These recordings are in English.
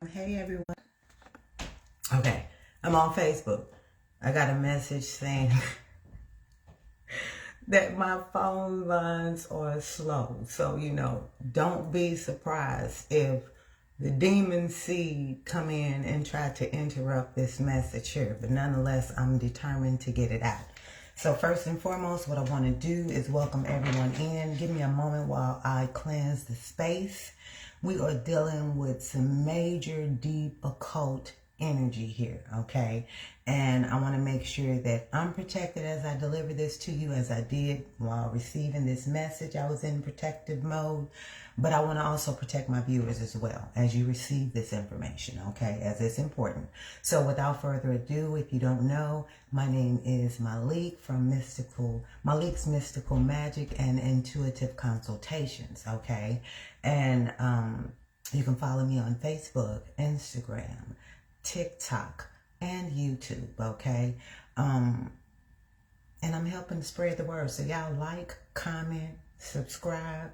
Hey everyone. Okay, I'm on Facebook. I got a message saying that my phone lines are slow. So, don't be surprised if the demon seed come in and try to interrupt this message here. But nonetheless, I'm determined to get it out. So first and foremost, what I want to do is welcome everyone in. Give me a moment while I cleanse the space. We are dealing with some major deep occult energy here, okay? And I want to make sure that I'm protected as I deliver this to you, as I did while receiving this message. I was in protective mode, but I want to also protect my viewers as well as you receive this information, okay? As it's important. So without further ado, if you don't know, my name is Malik from Malik's Mystical Magic and Intuitive Consultations, okay? And you can follow me on Facebook, Instagram, TikTok, and YouTube, okay? And I'm helping spread the word. So y'all like, comment, subscribe,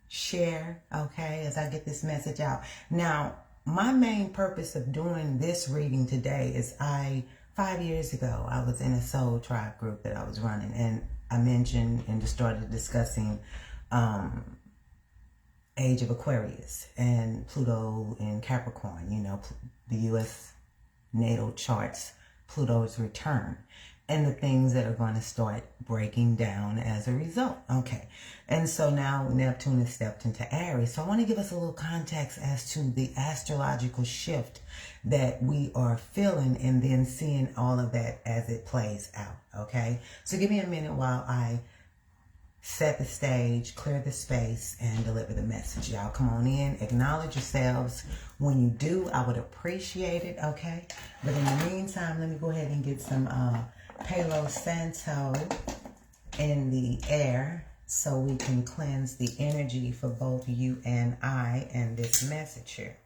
share, okay, as I get this message out. Now, my main purpose of doing this reading today is 5 years ago, I was in a soul tribe group that I was running, and I mentioned and just started discussing Age of Aquarius and Pluto in Capricorn, the US natal charts, Pluto's return, and the things that are going to start breaking down as a result. Okay. And so now Neptune has stepped into Aries. So I want to give us a little context as to the astrological shift that we are feeling and then seeing all of that as it plays out. Okay. So give me a minute while I set the stage, clear the space, and deliver the message. Y'all come on in, acknowledge yourselves. When you do, I would appreciate it, okay? But in the meantime, let me go ahead and get some Palo Santo in the air so we can cleanse the energy for both you and I and this message here.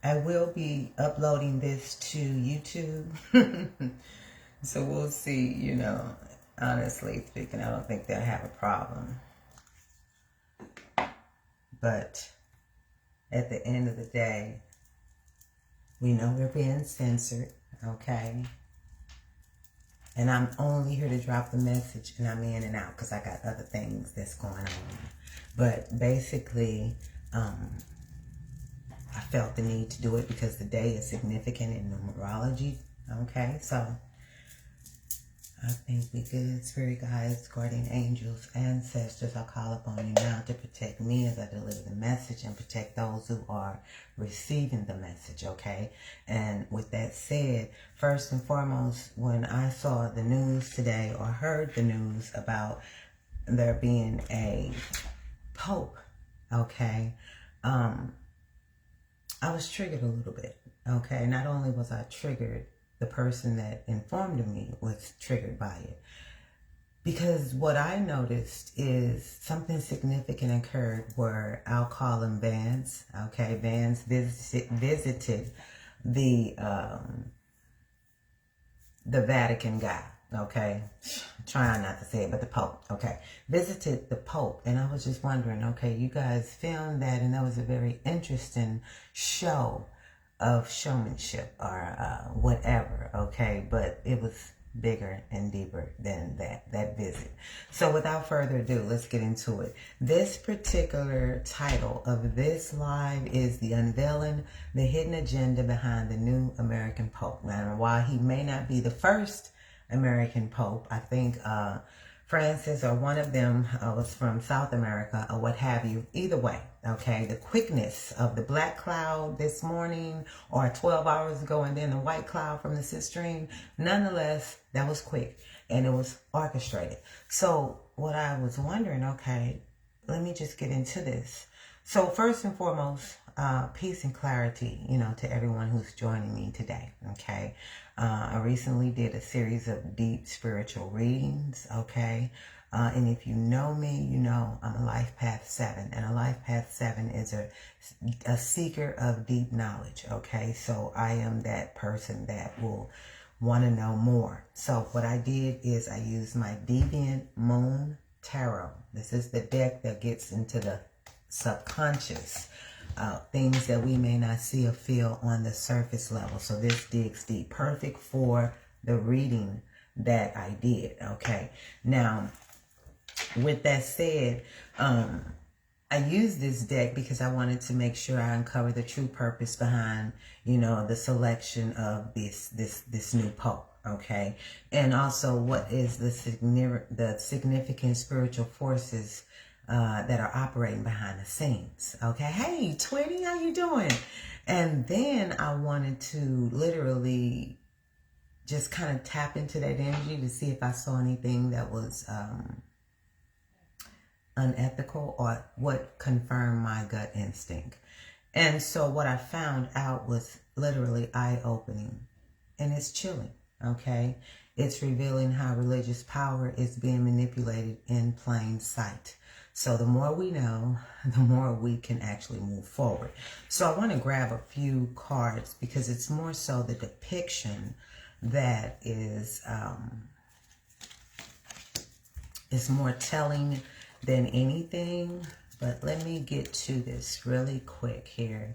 I will be uploading this to YouTube. So we'll see, honestly speaking, I don't think they'll have a problem. But at the end of the day, we know we're being censored, okay? And I'm only here to drop the message, and I'm in and out because I got other things that's going on. But basically, I felt the need to do it because the day is significant in numerology. Okay, so I think we good. Spirit guides, guardian angels, ancestors, I call upon you now to protect me as I deliver the message and protect those who are receiving the message, okay? And with that said, first and foremost, when I saw the news today or heard the news about there being a pope, okay, I was triggered a little bit, okay? Not only was I triggered, the person that informed me was triggered by it. Because what I noticed is something significant occurred where I'll call him Vance, okay? Vance visited the Vatican guy, okay? Trying not to say it, but the Pope, okay? Visited the Pope, and I was just wondering, okay, you guys filmed that, and that was a very interesting show of showmanship or whatever, okay? But it was bigger and deeper than that visit. So without further ado, let's get into it. This particular title of this live is The Unveiling, the Hidden Agenda Behind the New American Pope. And while he may not be the first American Pope, I think Francis or one of them was from South America or what have you. Either way, okay, the quickness of the black cloud this morning or 12 hours ago and then the white cloud from the Sistine, nonetheless, that was quick and it was orchestrated. So what I was wondering, okay, let me just get into this. So first and foremost, peace and clarity, to everyone who's joining me today, okay? I recently did a series of deep spiritual readings, okay? And if you know me, you know I'm a Life Path 7. And a Life Path 7 is a seeker of deep knowledge, okay? So I am that person that will want to know more. So what I did is I used my deviant moon Tarot. This is the deck that gets into the subconscious, things that we may not see or feel on the surface level. So this digs deep. Perfect for the reading that I did. Okay. Now, with that said, I used this deck because I wanted to make sure I uncover the true purpose behind, you know, the selection of this new Pope. Okay. And also what is the significant spiritual forces that are operating behind the scenes. Okay. Hey, Twitty, how you doing? And then I wanted to literally just kind of tap into that energy to see if I saw anything that was unethical or what confirmed my gut instinct. And so what I found out was literally eye-opening, and it's chilling. Okay, it's revealing how religious power is being manipulated in plain sight. So the more we know, the more we can actually move forward. So I want to grab a few cards because it's more so the depiction that is more telling than anything. But let me get to this really quick here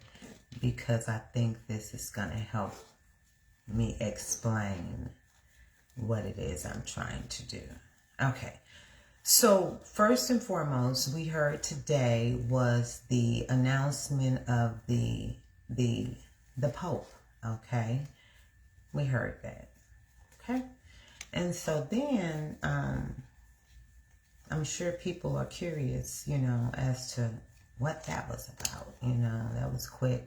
because I think this is going to help me explain what it is I'm trying to do. Okay. So first and foremost, we heard today was the announcement of the Pope. Okay. We heard that. Okay. And so then, I'm sure people are curious, you know, as to what that was about. You know, that was quick.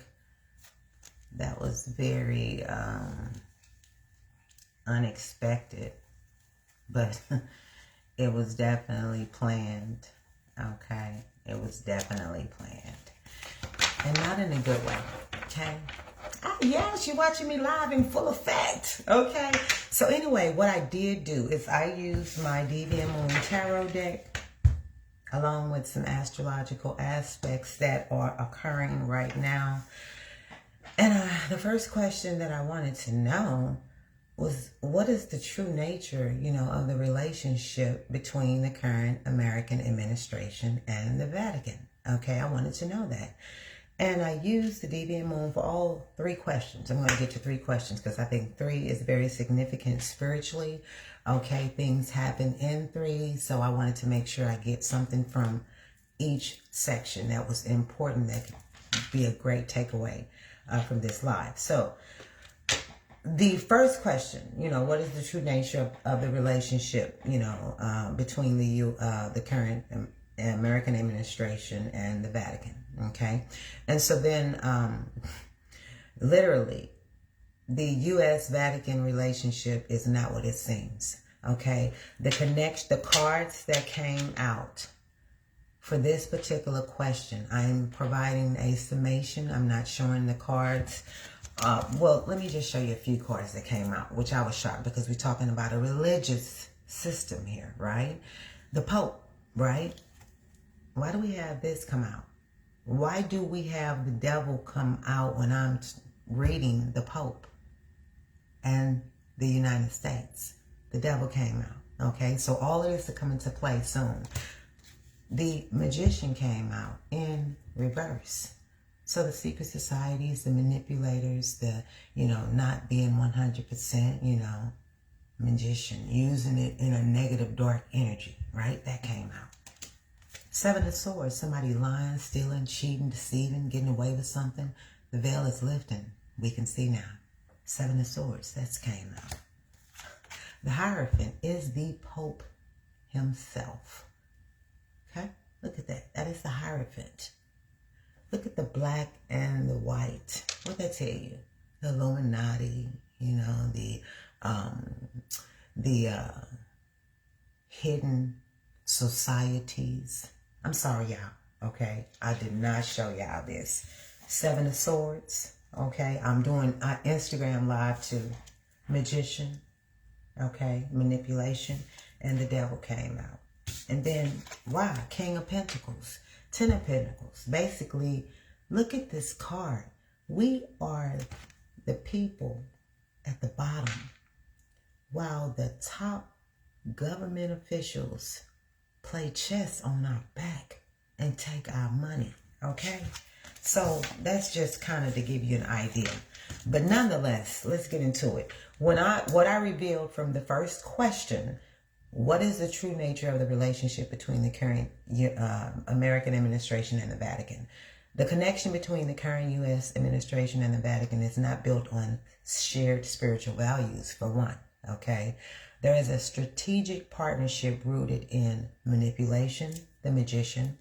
That was very unexpected, but it was definitely planned. Okay, it was definitely planned, and not in a good way. Okay. Ah, yes, you're watching me live in full effect. Okay. So anyway, what I did do is I used my Deviant Moon Tarot deck along with some astrological aspects that are occurring right now. And the first question that I wanted to know was, what is the true nature, you know, of the relationship between the current American administration and the Vatican? Okay, I wanted to know that. And I used the Deviant Moon for all three questions. I'm going to get to three questions because I think three is very significant spiritually. Okay, things happen in three. So I wanted to make sure I get something from each section that was important that could be a great takeaway from this live. So the first question, you know, what is the true nature of the relationship, you know, between the current American administration and the Vatican? Okay. And so then, literally, the US Vatican relationship is not what it seems. Okay. The cards that came out for this particular question, I'm providing a summation. I'm not showing the cards. Well, let me just show you a few cards that came out, which I was shocked because we're talking about a religious system here, right? The Pope, right? Why do we have this come out? Why do we have the devil come out when I'm reading the Pope and the United States? The devil came out. Okay, so all of this is coming to play soon. The Magician came out in reverse. So the secret societies, the manipulators, the, you know, not being 100%, you know, magician, using it in a negative, dark energy, right? That came out. Seven of Swords, somebody lying, stealing, cheating, deceiving, getting away with something. The veil is lifting. We can see now. Seven of Swords, that's came out. The Hierophant is the Pope himself. Okay, look at that. That is the Hierophant. Look at the black and the white. What that tell you? The Illuminati, you know, the hidden societies. I'm sorry, y'all. Okay, I did not show y'all this. Seven of Swords. Okay, I'm doing Instagram live too. Magician. Okay, manipulation, and the devil came out. And then, wow, King of Pentacles, Ten of Pentacles. Basically, look at this card. We are the people at the bottom, while the top government officials play chess on our back and take our money, okay? So that's just kind of to give you an idea. But nonetheless, let's get into it. What I revealed from the first question, what is the true nature of the relationship between the current American administration and the Vatican? The connection between the current U.S. administration and the Vatican is not built on shared spiritual values, for one, okay? There is a strategic partnership rooted in manipulation, the magician,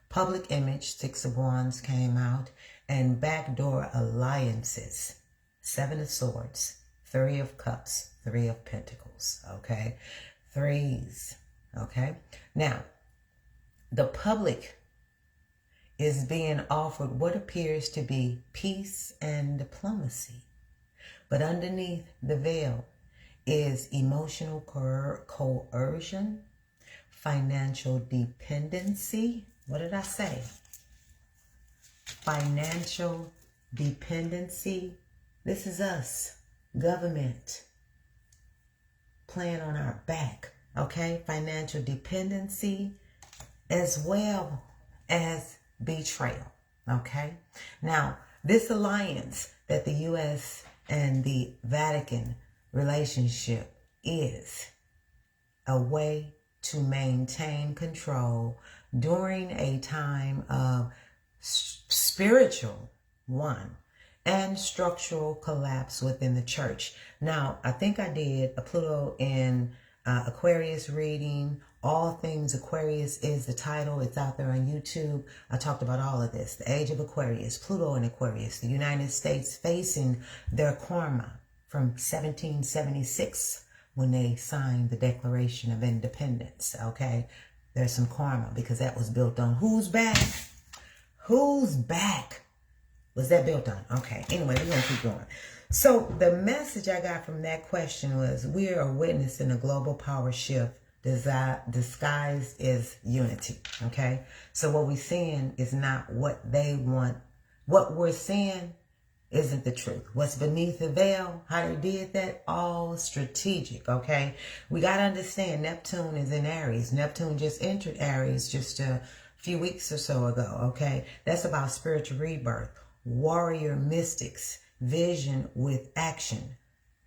public image, 6 of Wands came out, and backdoor alliances, 7 of Swords, 3 of Cups, 3 of Pentacles, okay? Threes, okay? Now, the public is being offered what appears to be peace and diplomacy. But underneath the veil is emotional coercion, financial dependency. What did I say? Financial dependency. This is us, government, playing on our back, okay? Financial dependency as well as betrayal, okay? Now, this alliance that the U.S. and the Vatican relationship is a way to maintain control during a time of spiritual, one, and structural collapse within the church. Now, I think I did a Pluto in Aquarius reading. All Things Aquarius is the title. It's out there on YouTube. I talked about all of this. The age of Aquarius, Pluto in Aquarius, the United States facing their karma from 1776 when they signed the Declaration of Independence, okay? There's some karma because that was built on whose back? Whose back was that built on? Okay, anyway, we're going to keep going. So the message I got from that question was, we are witnessing a global power shift disguised as unity, okay? So what we're seeing is not what they want. What we're seeing isn't the truth. What's beneath the veil, how they did that, all strategic, okay? We got to understand Neptune is in Aries. Neptune just entered Aries just a few weeks or so ago, okay? That's about spiritual rebirth, warrior mystics, vision with action,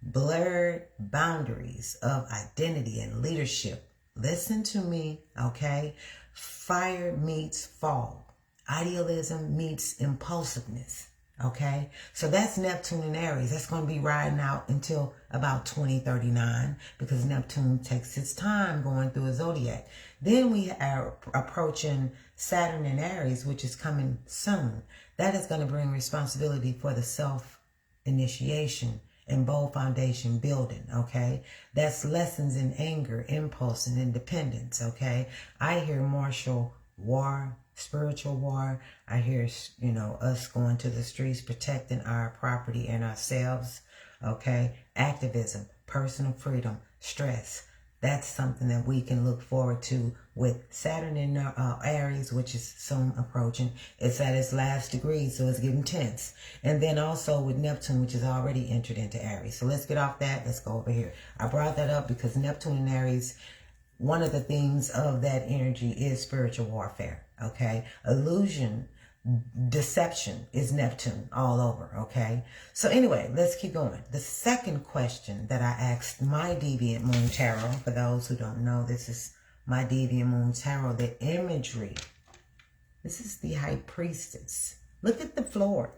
blurred boundaries of identity and leadership. Listen to me, okay? Fire meets fall. Idealism meets impulsiveness, okay? So that's Neptune and Aries. That's going to be riding out until about 2039 because Neptune takes its time going through a zodiac. Then we are approaching Saturn and Aries, which is coming soon. That is going to bring responsibility for the self-initiation and bold foundation building, okay? That's lessons in anger, impulse, and independence, okay? I hear martial war, spiritual war. I hear, you know, us going to the streets, protecting our property and ourselves, okay? Activism, personal freedom, stress. That's something that we can look forward to with Saturn in Aries, which is soon approaching. It's at its last degree, so it's getting tense. And then also with Neptune, which is already entered into Aries. So let's get off that. Let's go over here. I brought that up because Neptune and Aries, one of the themes of that energy is spiritual warfare, okay? Illusion, deception is Neptune all over, okay? So anyway, let's keep going. The second question that I asked my Deviant Moon Tarot, for those who don't know, this is my Deviant Moon Tarot, the imagery. This is the High Priestess. Look at the floor,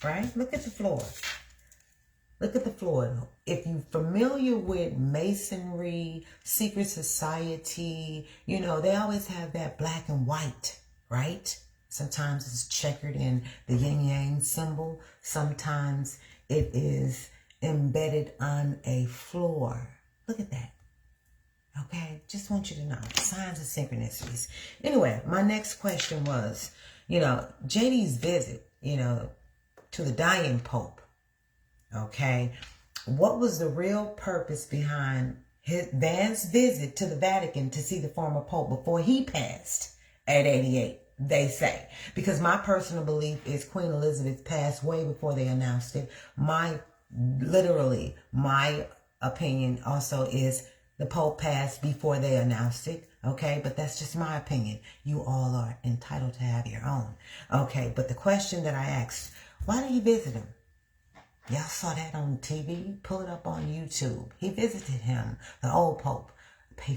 right? Look at the floor. Look at the floor. If you're familiar with Masonry, secret society, you know, they always have that black and white, right? Sometimes it's checkered in the yin-yang symbol. Sometimes it is embedded on a floor. Look at that. Okay? Just want you to know. Signs of synchronicities. Anyway, my next question was, you know, JD's visit, you know, to the dying Pope. Okay? What was the real purpose behind Van's visit to the Vatican to see the former Pope before he passed at 88? They say, because my personal belief is Queen Elizabeth passed way before they announced it. My opinion also is the Pope passed before they announced it. Okay, but that's just my opinion. You all are entitled to have your own. Okay, but the question that I asked, why did he visit him? Y'all saw that on TV? Pull it up on YouTube. He visited him, the old Pope,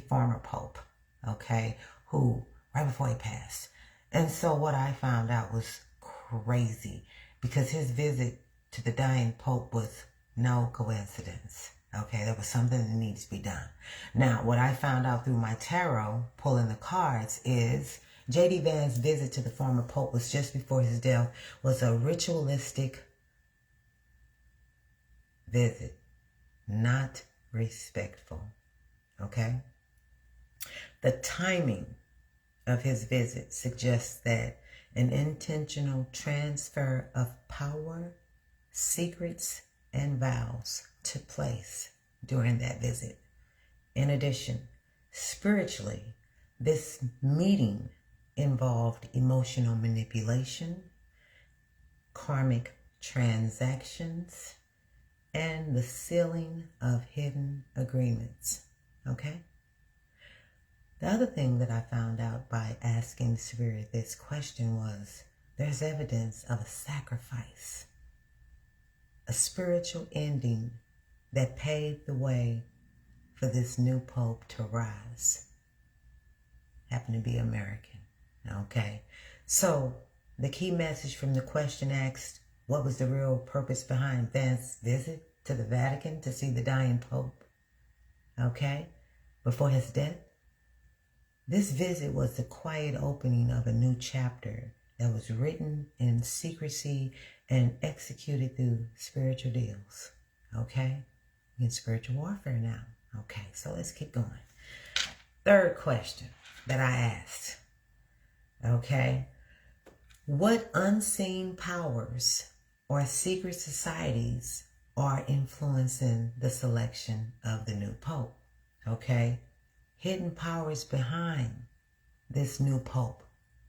former Pope, okay, who, right before he passed. And so what I found out was crazy, because his visit to the dying Pope was no coincidence. Okay, there was something that needs to be done. Now, what I found out through my tarot, pulling the cards, is J.D. Vance's visit to the former Pope was just before his death, was a ritualistic visit, not respectful. Okay? The timing of his visit suggests that an intentional transfer of power, secrets, and vows took place during that visit. In addition, spiritually, this meeting involved emotional manipulation, karmic transactions, and the sealing of hidden agreements. Okay? The other thing that I found out by asking Spirit this question was, there's evidence of a sacrifice, a spiritual ending that paved the way for this new Pope to rise. Happened to be American. Okay? So, the key message from the question asked, what was the real purpose behind Vance's visit to the Vatican to see the dying Pope? Okay? Before his death? This visit was the quiet opening of a new chapter that was written in secrecy and executed through spiritual deals. Okay? In spiritual warfare now. Okay, so let's keep going. Third question that I asked. Okay? What unseen powers or secret societies are influencing the selection of the new Pope? Okay? Hidden powers behind this new Pope.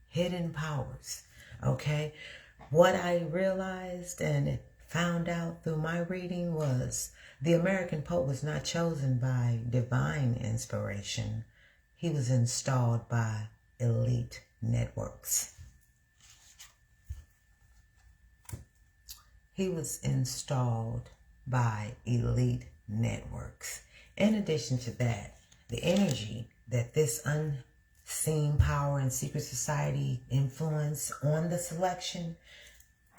Hidden powers. Okay? What I realized and found out through my reading was the American Pope was not chosen by divine inspiration. He was installed by elite networks. He was installed by elite networks. In addition to that, the energy that this unseen power and secret society influence on the selection,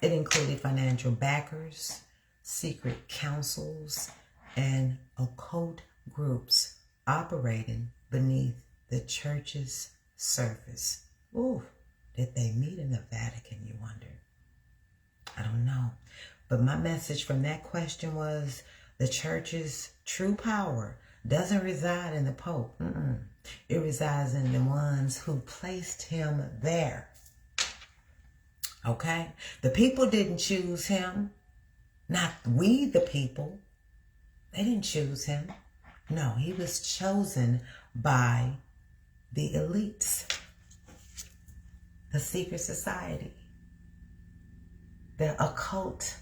it included financial backers, secret councils, and occult groups operating beneath the church's surface. Ooh, did they meet in the Vatican, you wonder? I don't know. But my message from that question was the church's true power doesn't reside in the Pope. It resides in the ones who placed him there. Okay? The people didn't choose him. Not we, the people. They didn't choose him. No, he was chosen by the elites, the secret society, the occult.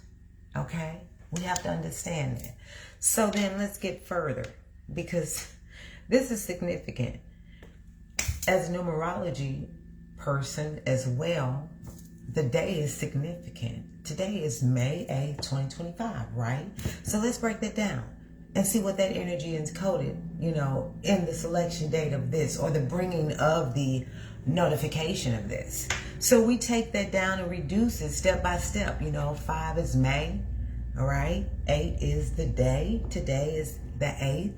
Okay? We have to understand that. So then let's get further, because this is significant. As a numerology person as well, the day is significant. Today is May 8th, 2025, right? So let's break that down and see what that energy is coded, in the selection date of this, or the bringing of the notification of this. So we take that down and reduce it step by step. 5 is May, all right? 8 is the day. Today is the 8th.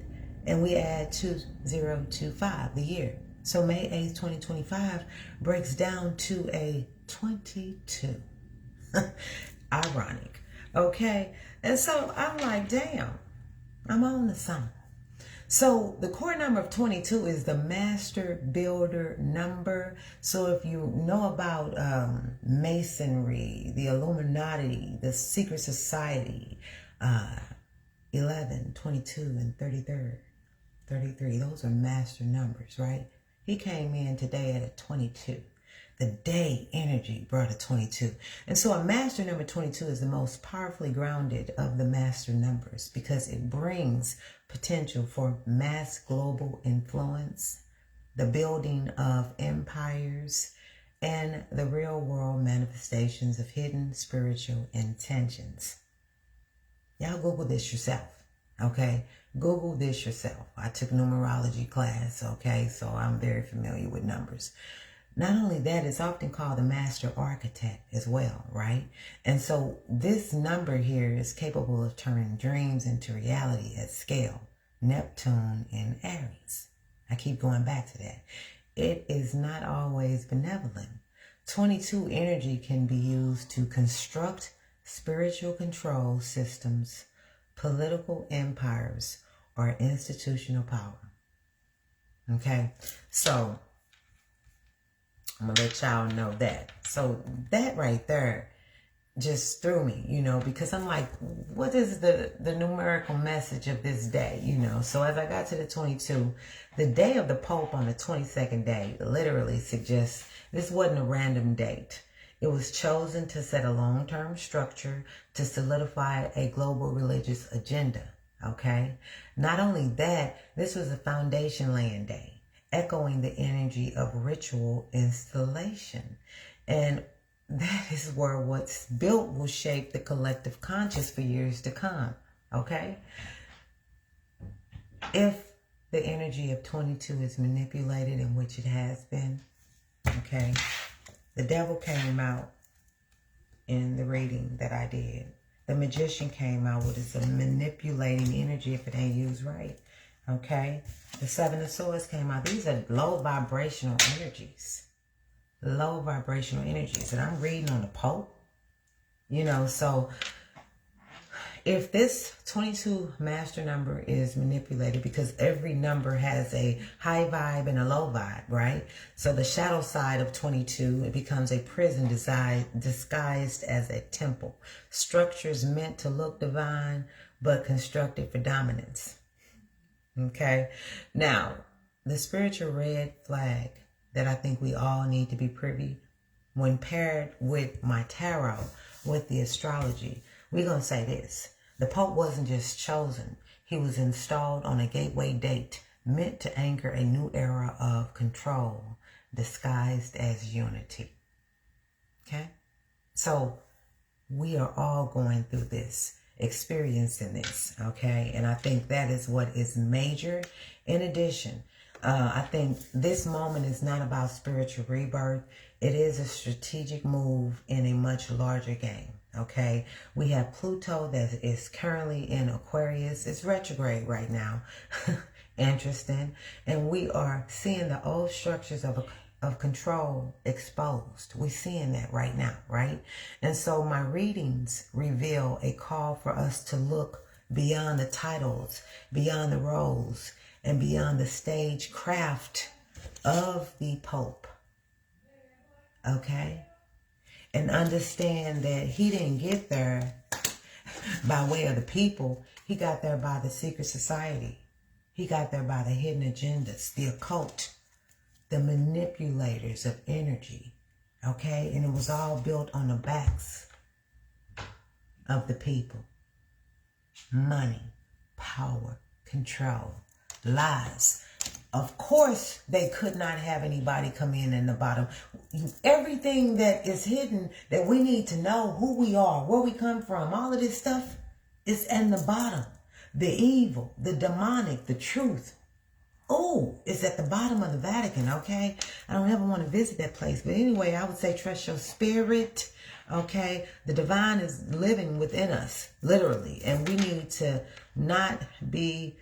And we add 2025, the year. So May 8th, 2025 breaks down to a 22. Ironic. Okay? And so I'm like, damn, I'm on to something. So the core number of 22 is the master builder number. So if you know about Masonry, the Illuminati, the secret society, 11, 22, and 33, those are master numbers, right? He came in today at a 22. The day energy brought a 22. And so a master number 22 is the most powerfully grounded of the master numbers, because it brings potential for mass global influence, the building of empires, and the real world manifestations of hidden spiritual intentions. Y'all Google this yourself, okay? Google this yourself. I took numerology class, okay? So I'm very familiar with numbers. Not only that, it's often called the master architect as well, right? And so this number here is capable of turning dreams into reality at scale. Neptune in Aries. I keep going back to that. It is not always benevolent. 22 energy can be used to construct spiritual control systems, political empires, or institutional power. Okay, so I'm going to let y'all know that. So that right there just threw me, because I'm like, what is the numerical message of this day, So as I got to the 22, the day of the Pope on the 22nd day literally suggests this wasn't a random date. It was chosen to set a long-term structure to solidify a global religious agenda, okay? Not only that, this was a foundation laying day, echoing the energy of ritual installation. And that is where what's built will shape the collective conscious for years to come, okay? If the energy of 22 is manipulated, in which it has been, okay, the devil came out in the reading that I did. The magician came out with this manipulating energy if it ain't used right, okay? The Seven of Swords came out. These are low vibrational energies. Low vibrational energies. And I'm reading on the Pope. So if this 22 master number is manipulated, because every number has a high vibe and a low vibe, right? So the shadow side of 22, it becomes a prison disguised as a temple. Structures meant to look divine, but constructed for dominance. Okay? Now, the spiritual red flag that I think we all need to be privy, when paired with my tarot, with the astrology, we're going to say this. The Pope wasn't just chosen. He was installed on a gateway date meant to anchor a new era of control disguised as unity. Okay? So we are all going through this, experiencing this, okay? And I think that is what is major. In addition, I think this moment is not about spiritual rebirth. It is a strategic move in a much larger game. Okay, we have Pluto that is currently in Aquarius. It's retrograde right now. Interesting. And we are seeing the old structures of control exposed. We're seeing that right now, right? And so my readings reveal a call for us to look beyond the titles, beyond the roles, and beyond the stage craft of the Pope. Okay? And understand that he didn't get there by way of the people. He got there by the secret society. He got there by the hidden agendas, the occult, the manipulators of energy. Okay? And it was all built on the backs of the people. Money, power, control, lies. Of course, they could not have anybody come in the bottom. Everything that is hidden that we need to know, who we are, where we come from, all of this stuff is in the bottom. The evil, the demonic, the truth. Oh, it's at the bottom of the Vatican, okay? I don't ever want to visit that place. But anyway, I would say trust your spirit, okay? The divine is living within us, literally. And we need to not be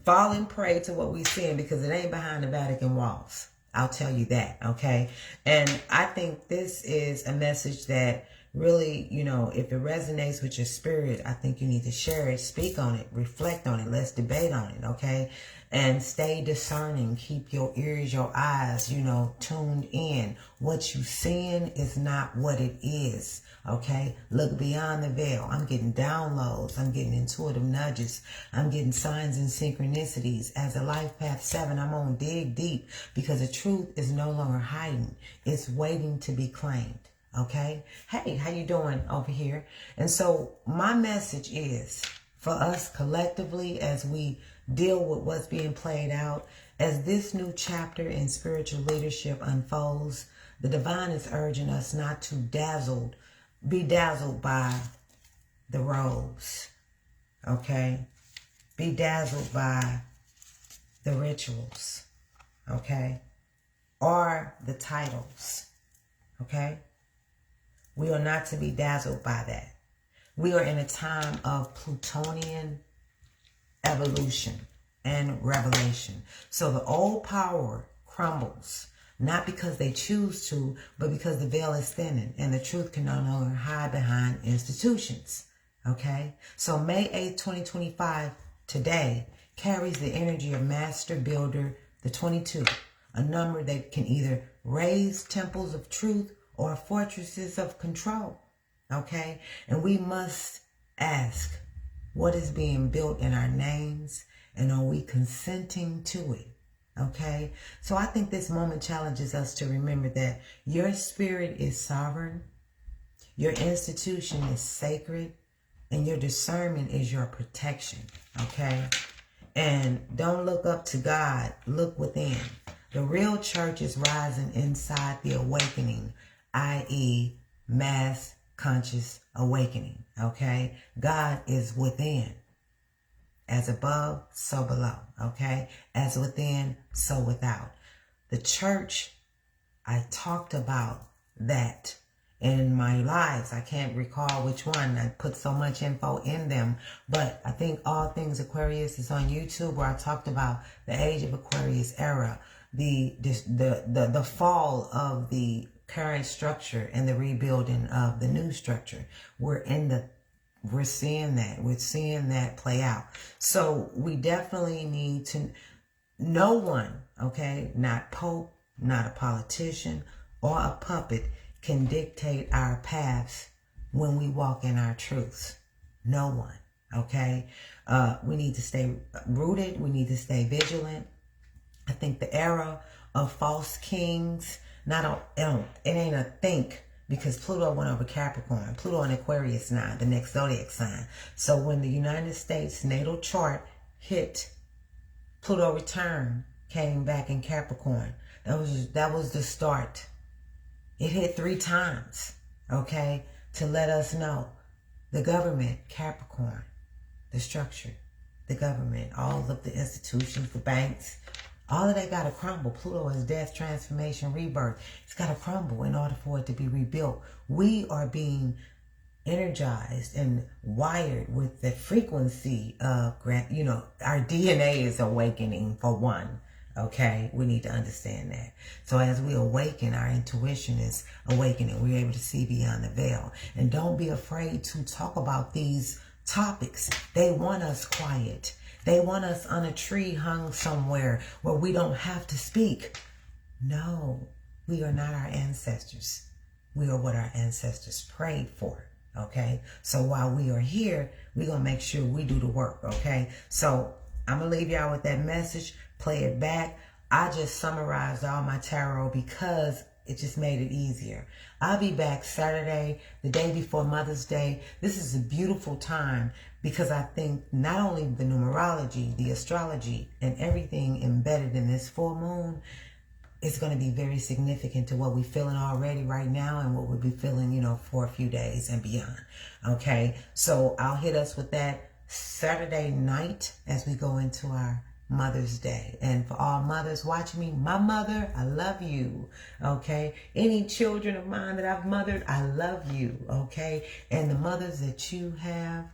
falling prey to what we're seeing, because it ain't behind the Vatican walls. I'll tell you that, okay? And I think this is a message that really, if it resonates with your spirit, I think you need to share it, speak on it, reflect on it. Let's debate on it, okay? And stay discerning. Keep your ears, your eyes, tuned in. What you seeing is not what it is, okay? Look beyond the veil. I'm getting downloads. I'm getting intuitive nudges. I'm getting signs and synchronicities. As a Life Path 7, I'm on dig deep, because the truth is no longer hiding. It's waiting to be claimed. Okay? Hey, how you doing over here? And so my message is for us collectively, as we deal with what's being played out, As this new chapter in spiritual leadership unfolds, the divine is urging us not to be dazzled by the robes, okay? Be dazzled by the rituals, okay? Or the titles, okay? We are not to be dazzled by that. We are in a time of Plutonian evolution and revelation. So the old power crumbles, not because they choose to, but because the veil is thinning and the truth can no longer hide behind institutions. Okay? So May 8th, 2025, today, carries the energy of Master Builder, the 22, a number that can either raise temples of truth or fortresses of control. Okay? And we must ask, what is being built in our names, and are we consenting to it? Okay? So I think this moment challenges us to remember that your spirit is sovereign, your institution is sacred, and your discernment is your protection. Okay? And don't look up to God, look within. The real church is rising inside the awakening, i.e. mass conscious awakening. Okay? God is within. As above, so below. Okay? As within, so without. The church, I talked about that in my lives. I can't recall which one. I put so much info in them. But I think All Things Aquarius is on YouTube, where I talked about the age of Aquarius era, the fall of the current structure and the rebuilding of the new structure. We're seeing that. We're seeing that play out. So we definitely need to, no one, okay, not Pope, not a politician or a puppet can dictate our paths when we walk in our truths. No one, okay? We need to stay rooted. We need to stay vigilant. I think the era of false kings, it ain't a think, because Pluto went over Capricorn. Pluto in Aquarius now, the next zodiac sign. So when the United States natal chart hit, Pluto return came back in Capricorn. That was the start. It hit 3 times, okay, to let us know the government, Capricorn, the structure, the government, all of the institutions, the banks, all of that got to crumble. Pluto is death, transformation, rebirth. It's got to crumble in order for it to be rebuilt. We are being energized and wired with the frequency of, our DNA is awakening for one. Okay, we need to understand that. So as we awaken, our intuition is awakening. We're able to see beyond the veil. And don't be afraid to talk about these topics. They want us quiet. They want us on a tree hung somewhere where we don't have to speak. No, we are not our ancestors. We are what our ancestors prayed for. Okay, so while we are here, we're going to make sure we do the work. Okay, so I'm going to leave y'all with that message. Play it back. I just summarized all my tarot because it just made it easier. I'll be back Saturday, the day before Mother's Day. This is a beautiful time because I think not only the numerology, the astrology, and everything embedded in this full moon is going to be very significant to what we're feeling already right now and what we'll be feeling, for a few days and beyond. Okay, so I'll hit us with that Saturday night as we go into our Mother's Day. And for all mothers watching me, my mother, I love you. Okay, any children of mine that I've mothered, I love you. Okay, and the mothers that you have,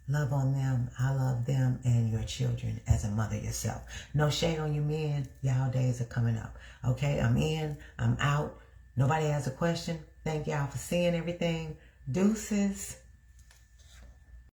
love on them. I love them and your children as a mother yourself. No shade on you men. Y'all days are coming up. Okay, I'm in, I'm out. Nobody has a question. Thank y'all for seeing everything. Deuces.